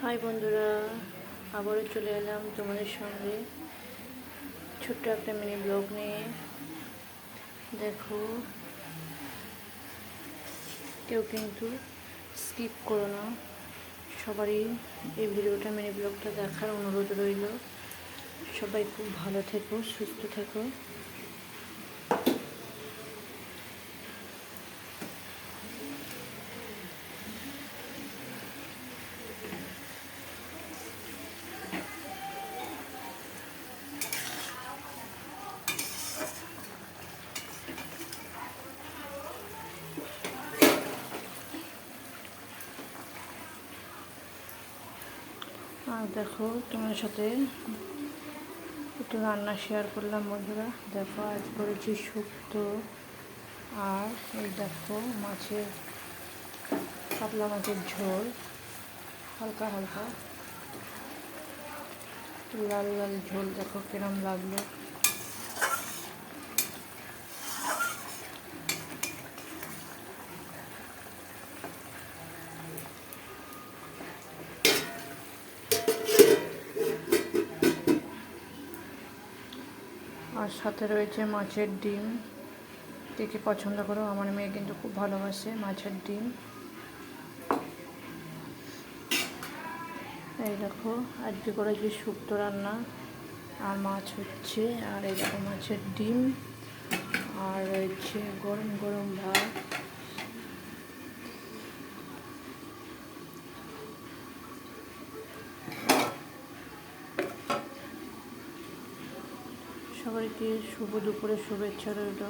High বন্ধুরা, আবারও চলে এলাম তোমাদের সঙ্গে ছোট্ট একটা মিনি ব্লগ নিয়ে। দেখো, কেউ কিন্তু স্কিপ করো না, সবারই এই ভিডিওটা মিনি ব্লগটা দেখার অনুরোধ রইল। সবাই খুব ভালো থেকো, সুস্থ থেকো। আর দেখো, তোমার সাথে একটু রান্না শেয়ার করলাম বন্ধুরা। দেখো, আজ করেছি শুক্তো, আর এই দেখো কাতলা মাছের ঝোল, হালকা হালকা লাল লাল ঝোল। দেখো কিরম লাগলো। আর সাথে রয়েছে মাছের ডিম। কে কে পছন্দ করো? আমার মেয়ে কিন্তু খুব ভালোবাসে মাছের ডিম। এই দেখো, আজকে করেছি শুক্তো রান্না, আর মাছ হচ্ছে, আর এই দেখো মাছের ডিম, আর রয়েছে গরম গরম ভাত। সবাইকে শুভ দুপুরে শুভেচ্ছা রইল।